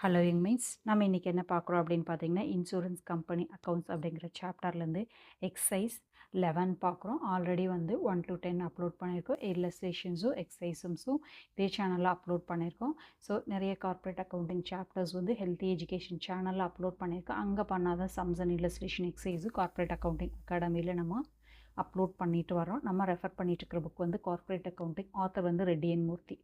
Hello யங்மீன்ஸ், நம்ம இன்றைக்கி என்ன பார்க்குறோம் அப்படின்னு பார்த்தீங்கன்னா, இன்சூரன்ஸ் கம்பெனி அக்கௌண்ட்ஸ் அப்படிங்கிற சாப்டர்லேருந்து எக்ஸசைஸ் 11 பார்க்குறோம். ஆல்ரெடி வந்து 1 to 10 அப்லோட் பண்ணியிருக்கோம். இல்லஸ்ட்ரேஷன்ஸும் எக்ஸசைஸும் இதே சேனலில் அப்லோட் பண்ணியிருக்கோம். ஸோ நிறைய கார்ப்பரேட் அக்கௌண்டிங் சாப்டர்ஸ் வந்து ஹெல்த்தி எஜுகேஷன் சேனலில் அப்லோட் பண்ணியிருக்கோம். அங்கே பண்ணாத சம்ஸ் அண்ட் இல்லஸ்ட்ரேஷன் எக்ஸசைஸும் கார்ப்பரேட் அக்கௌண்டிங் அகாடமியில் நம்ம அப்லோட் பண்ணிட்டு வரோம். நம்ம ரெஃபர் பண்ணிட்டு இருக்கிற புக் வந்து கார்ப்பரேட் அக்கௌண்டிங், ஆத்தர் வந்து ரெட்டி என் மூர்த்தி.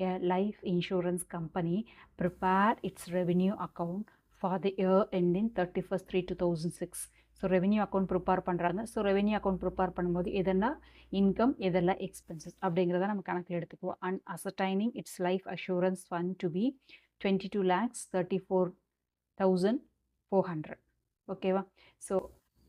A life insurance company prepared its revenue account for the year ending 31st 3 2006. So revenue account prepare பண்ணுறாங்க. ஸோ ரெவென்யூ அக்கௌண்ட் ப்ரிப்பேர் பண்ணும்போது எதெல்லாம் இன்கம், எதெல்லாம் எக்ஸ்பென்சஸ் அப்படிங்கிறத நம்ம கணக்கில் எடுத்துக்குவோம். And ascertaining its life assurance fund to be 22,34,400. ஓகேவா? So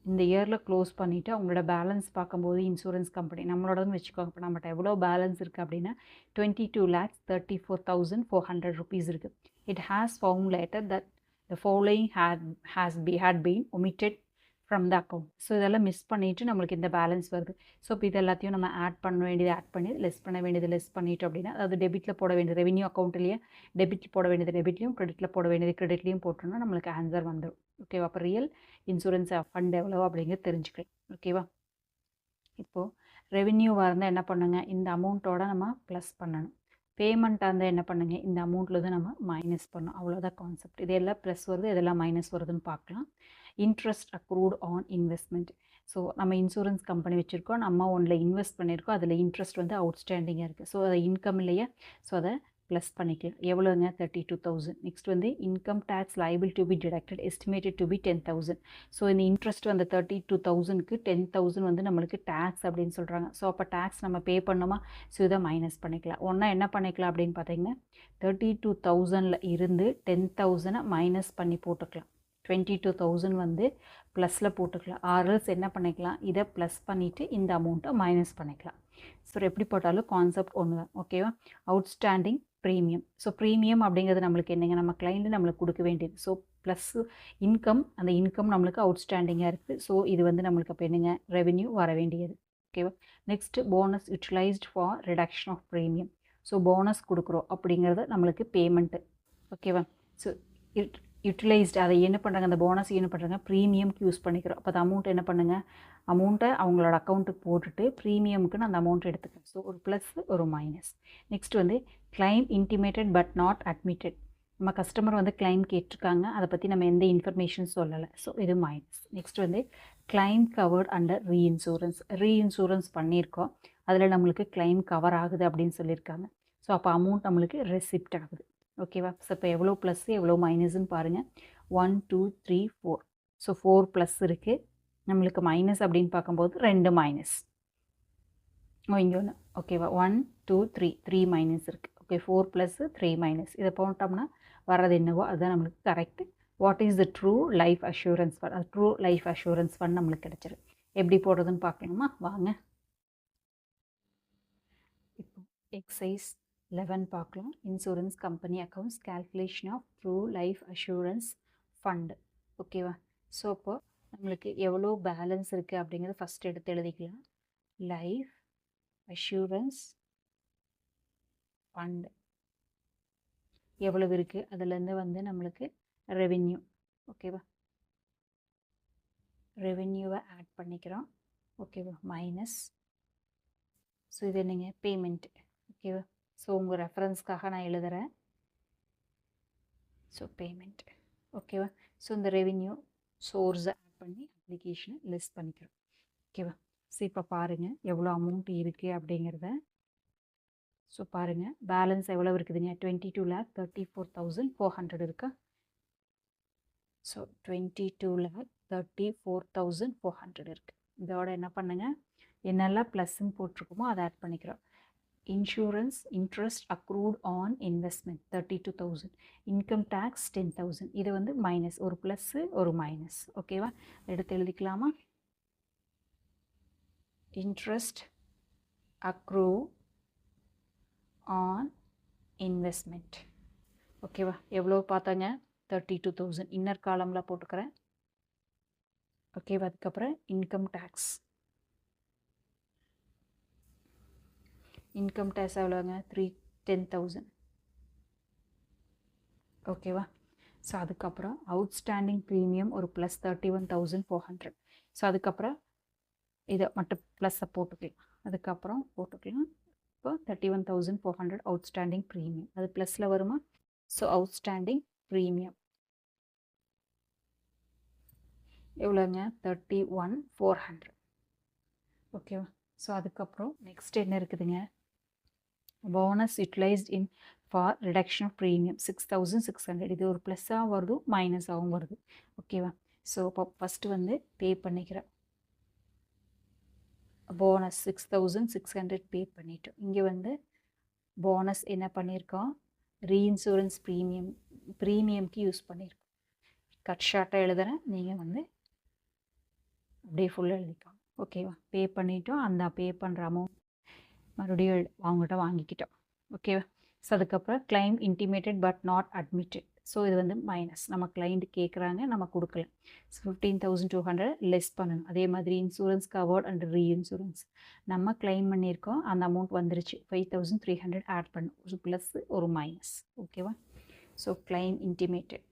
இந்த இயரில் க்ளோஸ் பண்ணிவிட்டு அவங்களோட பேலன்ஸ் பார்க்கும்போது இன்சூரன்ஸ் கம்பெனி நம்மளோடதுன்னு வச்சுக்கோங்க. இப்போ நம்மகிட்ட எவ்வளோ பேலன்ஸ் இருக்குது அப்படின்னா 22,34,400 rupees இருக்குது. It has found later that the following had been omitted from the account. So இதெல்லாம் மிஸ் பண்ணிவிட்டு நம்மளுக்கு இந்த பேலன்ஸ் வருது. ஸோ இப்போ இது எல்லாத்தையும் நம்ம ஆட் பண்ண வேண்டியது ஆட் பண்ணி லெஸ் பண்ண வேண்டியது லெஸ் பண்ணிட்டோம் அப்படின்னா, அதாவது டெபிட்டில் போட வேண்டியது ரெவென்யூ அக்கௌண்ட்லேயே டெபிட்டில் போட வேண்டியது டெபிட்லையும், கிரெடிட்டில் போட வேண்டியது கிரெடிட்லையும் போட்டோம்னா நம்மளுக்கு ஆன்சர் வந்துடும். ஓகேவா? அப்போ ரியல் இன்சூரன்ஸ் ஃபண்ட் எவ்வளோ அப்படிங்கிறது தெரிஞ்சுக்கலாம். ஓகேவா? இப்போது ரெவென்யூவாக இருந்தால் என்ன பண்ணுங்க, இந்த அமௌண்ட்டோட நம்ம ப்ளஸ் பண்ணணும். பேமெண்ட்டாக இருந்தால் என்ன பண்ணுங்க, இந்த அமௌண்ட்டில் தான் நம்ம மைனஸ் பண்ணணும். அவ்வளோதான் கான்செப்ட். இதெல்லாம் ப்ளஸ் வருது, இதெல்லாம் மைனஸ் வருதுன்னு பார்க்கலாம். Interest accrued on investment. So நம்ம இன்சூரன்ஸ் கம்பெனி வச்சுருக்கோம், நம்ம ஒன்றில் இன்வெஸ்ட் பண்ணியிருக்கோம், அதில் இன்ட்ரெஸ்ட் வந்து அவுட்ஸ்டாண்டிங்காக இருக்குது. ஸோ அது இன்கம் இல்லையா, ஸோ அதை ப்ளஸ் பண்ணிக்கலாம். எவ்வளோங்க? 32,000. நெக்ஸ்ட் வந்து income tax liable to be deducted estimated to be 10,000. So இந்த இன்ட்ரெஸ்ட் வந்து 32,000க்கு 10,000 வந்து நம்மளுக்கு டேக்ஸ் அப்படின்னு சொல்கிறாங்க. ஸோ அப்போ டேக்ஸ் நம்ம பே பண்ணோமா, ஸோ இதை மைனஸ் பண்ணிக்கலாம். ஒன்றா என்ன பண்ணிக்கலாம் அப்படின்னு பார்த்தீங்கன்னா 32,000ல் இருந்து 10,000 மைனஸ் பண்ணி போட்டுக்கலாம். 22,000 வந்து ப்ளஸில் போட்டுக்கலாம். ஆர்எல்ஸ் என்ன பண்ணிக்கலாம், இதை ப்ளஸ் பண்ணிவிட்டு இந்த அமௌண்ட்டை மைனஸ் பண்ணிக்கலாம். ஸோ எப்படி போட்டாலும் கான்செப்ட் ஒன்று தான். ஓகேவா? Outstanding premium. ஸோ ப்ரீமியம் அப்படிங்கிறது நம்மளுக்கு என்னங்க, நம்ம கிளைண்ட்டு நம்மளுக்கு கொடுக்க வேண்டியது. ஸோ ப்ளஸ் இன்கம், அந்த இன்கம் நம்மளுக்கு அவுட்ஸ்டாண்டிங்காக இருக்குது. ஸோ இது வந்து நம்மளுக்கு அப்போ என்னங்க, ரெவென்யூ வர வேண்டியது. ஓகேவா? Next bonus utilised for reduction of premium. So bonus கொடுக்குறோம் அப்படிங்கிறது நம்மளுக்கு பேமெண்ட்டு. ஓகேவா? ஸோ யூட்டிலைஸ்டு அதை என்ன பண்ணுறாங்க, அந்த போனஸ் என்ன பண்ணுறாங்க, ப்ரீமியம்க்கு யூஸ் பண்ணிக்கிறோம். அப்போ அந்த அமௌண்ட் என்ன பண்ணுங்க, அமௌண்ட்டை அவங்களோட அக்கௌண்ட்டுக்கு போட்டுட்டு ப்ரீமியமுக்கு நான் அந்த அமௌண்ட் எடுத்துக்கிறேன். ஸோ ஒரு ப்ளஸ் ஒரு மைனஸ். நெக்ஸ்ட் வந்து claim intimated but not admitted. நம்ம கஸ்டமர் வந்து கிளைம் கேட்டிருக்காங்க, அதை பற்றி நம்ம எந்த இன்ஃபர்மேஷன் சொல்லலை. ஸோ இது மைனஸ். நெக்ஸ்ட் வந்து கிளைம் கவர்ட் அண்டர் ரீஇன்சூரன்ஸ் பண்ணியிருக்கோம், அதில் நம்மளுக்கு கிளைம் கவர் ஆகுது அப்படின்னு சொல்லியிருக்காங்க. ஸோ அப்போ அமௌண்ட் நம்மளுக்கு ரெசிப்ட் ஆகுது. ஓகேவா? ஸோ இப்போ எவ்வளோ ப்ளஸ் எவ்வளோ மைனஸ்ன்னு பாருங்கள். 1 2 3 4. ஸோ 4 ப்ளஸ் இருக்குது, நம்மளுக்கு மைனஸ் அப்படின்னு பார்க்கும்போது 2 மைனஸ். இங்கே ஒன்று. ஓகேவா? 1 2 3 3 மைனஸ் இருக்குது. Okay, 4 plus 3 minus. இதை போட்டோம்னா வர்றது என்னவோ அதுதான் நம்மளுக்கு correct. What is the true life assurance fund? அது ட்ரூ லைஃப் அஷூரன்ஸ் ஃபண்ட் நம்மளுக்கு கிடச்சிருக்கு. எப்படி போடுறதுன்னு பார்க்கணுமா? வாங்க இப்போ எக்ஸைஸ் 11 பார்க்கலாம். Insurance company accounts calculation of true life assurance fund. ஓகேவா? ஸோ இப்போ நம்மளுக்கு எவ்வளோ பேலன்ஸ் இருக்குது அப்படிங்கிறத ஃபஸ்ட் எடுத்து எழுதிக்கலாம். லைஃப் அஷூரன்ஸ் ஃபண்டு எவ்வளவு இருக்குது, அதுலேருந்து வந்து நம்மளுக்கு ரெவென்யூ. ஓகேவா? ரெவென்யூவை ஆட் பண்ணிக்கிறோம். ஓகேவா? மைனஸ். ஸோ இது என்னங்க, பேமெண்ட். ஓகேவா? ஸோ உங்கள் ரெஃபரன்ஸ்க்காக நான் எழுதுகிறேன். So payment. ஓகேவா? ஸோ இந்த ரெவென்யூ சோர்ஸை ஆட் பண்ணி அப்ளிகேஷனை லிஸ்ட் பண்ணிக்கிறோம். ஓகேவா? ஸோ இப்போ பாருங்கள் எவ்வளோ அமௌண்ட் இருக்குது அப்படிங்கிறத. ஸோ பாருங்கள் பேலன்ஸ் எவ்வளோ இருக்குதுங்க, 22,34,400 இருக்கா? ஸோ 22,34,400 இருக்குது. இதோட என்ன பண்ணுங்க, என்னெல்லாம் ப்ளஸ்ன்னு போட்டிருக்கோமோ அதை ஆட் பண்ணிக்கிறோம். Insurance interest accrued on investment 32,000. Income tax 10,000. இது வந்து மைனஸ், ஒரு ப்ளஸ்ஸு ஒரு மைனஸ். ஓகேவா? எடுத்து எழுதிக்கலாமா? Interest accrue on investment. ஓகேவா? எவ்வளோ பார்த்தாங்க, 32,000. இன்னர் காலமில் போட்டுக்கிறேன். ஓகேவா? அதுக்கப்புறம் இன்கம் டேக்ஸ். இன்கம் டேக்ஸ் எவ்வளோங்க, 10,000. ஓகேவா? ஸோ அதுக்கப்புறம் அவுட்ஸ்டாண்டிங் ப்ரீமியம் ஒரு ப்ளஸ் 31,400. ஸோ அதுக்கப்புறம் இதை மட்டும் ப்ளஸ்ஸை போட்டுக்கலாம். அதுக்கப்புறம் போட்டுக்கலாம். இப்போ 31,400 அவுட்ஸ்டாண்டிங் ப்ரீமியம் அது ப்ளஸில் வருமா? ஸோ அவுட்ஸ்டாண்டிங் ப்ரீமியம் எவ்வளோங்க? 31,400. ஓகேவா? ஸோ அதுக்கப்புறம் நெக்ஸ்ட் என்ன இருக்குதுங்க? Bonus utilised in for reduction of premium 6,600. இது ஒரு ப்ளஸ்ஸாக வருது, மைனஸாகவும் வருது. ஓகேவா? ஸோ இப்போ ஃபஸ்ட்டு வந்து பே பண்ணிக்கிறேன். போனஸ் 6,600 பே பண்ணிட்டோம். இங்கே வந்து போனஸ் என்ன பண்ணியிருக்கோம்? ரீஇன்சூரன்ஸ் ப்ரீமியம்க்கு யூஸ் பண்ணியிருக்கோம். கட் ஷார்ட்டாக எழுதுகிறேன், நீங்கள் வந்து அப்படியே ஃபுல்லாக எழுதிக்கோங்க. ஓகேவா? பே பண்ணிட்டோம். அந்த பே பண்ணுற அமௌண்ட் மறுபடியும் அவங்ககிட்ட வாங்கிக்கிட்டோம். ஓகேவா? ஸோ அதுக்கப்புறம் claim intimated but not admitted. So இது வந்து மைனஸ். நம்ம கிளைண்ட் கேட்குறாங்க, நம்ம கொடுக்கல. ஸோ 15,200 லெஸ் பண்ணணும். அதே மாதிரி இன்சூரன்ஸ் கவர்ட் அண்ட் ரீஇன்சூரன்ஸ் நம்ம கிளைம் பண்ணியிருக்கோம், அந்த அமௌண்ட் வந்துருச்சு. 5,300 ஆட் பண்ணும். ஒரு ப்ளஸ் ஒரு மைனஸ். ஓகேவா? So claim intimated.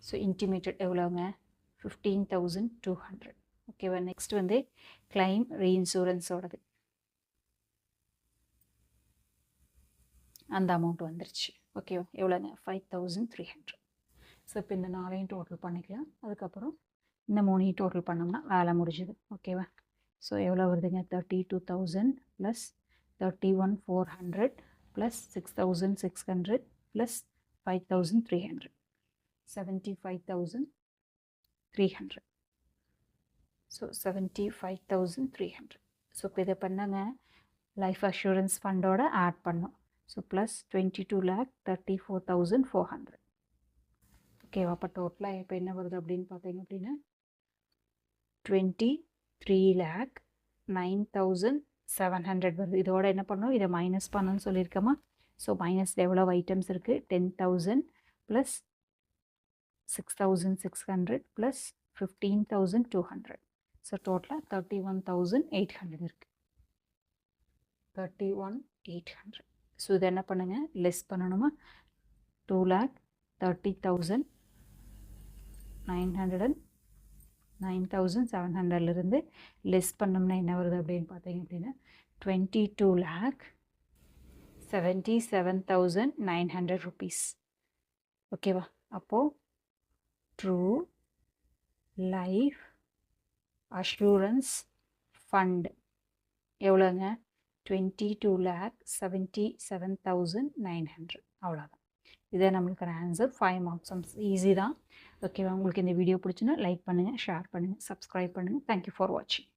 So intimated எவ்வளோங்க? 15,200. ஓகேவா? நெக்ஸ்ட் வந்து கிளைம் ரீஇன்சூரன்ஸோடது அந்த அமௌண்ட் வந்துருச்சு. ஓகேவா? எவ்வளோங்க? 5,300. ஸோ இப்போ இந்த 4 டோட்டல் பண்ணிக்கலாம். அதுக்கப்புறம் இந்த 3 டோட்டல் பண்ணோம்னா வேலை முடிஞ்சுது. ஓகேவா? ஸோ எவ்வளோ வருதுங்க? 32,000 plus 31,400 plus 6,600 plus 5,300 75,300. So 75,300. So இப்போ இதை பண்ணாங்க லைஃப் அஷூரன்ஸ் ஃபண்டோட ஆட் பண்ணோம். So plus 22,34,400. ஓகேவா? அப்போ டோட்டலாக இப்போ என்ன வருது அப்படின்னு பார்த்தீங்க அப்படின்னா 23,09,700 வருது. இதோட என்ன பண்ணோம்? இதை மைனஸ் பண்ணணும்னு சொல்லியிருக்கோமா? ஸோ மைனஸில் எவ்வளோ ஐட்டம்ஸ் இருக்குது? 10,000 ப்ளஸ் 6,600 ப்ளஸ் 15,200. ஸோ டோட்டலாக 31,800 இருக்குது. 31,800. ஸோ இதை என்ன பண்ணுங்க? லெஸ் பண்ணணுமா? 2,30,900 9,700லேருந்து லெஸ் பண்ணோம்னா என்ன வருது அப்படின்னு பார்த்தீங்க அப்படின்னா 22,77,900 ருபீஸ். ஓகேவா? அப்போது ட்ரூ லைஃப் அஷூரன்ஸ் ஃபண்ட் எவ்வளோங்க? 22,77,900. அவ்வளோதான். இதே நம்மளுக்கான ஆன்சர். 5 மார்க்ஸ். ஈஸி தான். ஓகேவா? உங்களுக்கு இந்த வீடியோ பிடிச்சுன்னா லைக் பண்ணுங்கள், ஷேர் பண்ணுங்கள், சப்ஸ்கிரைப் பண்ணுங்கள். தேங்க்யூ ஃபார் வாட்சிங்.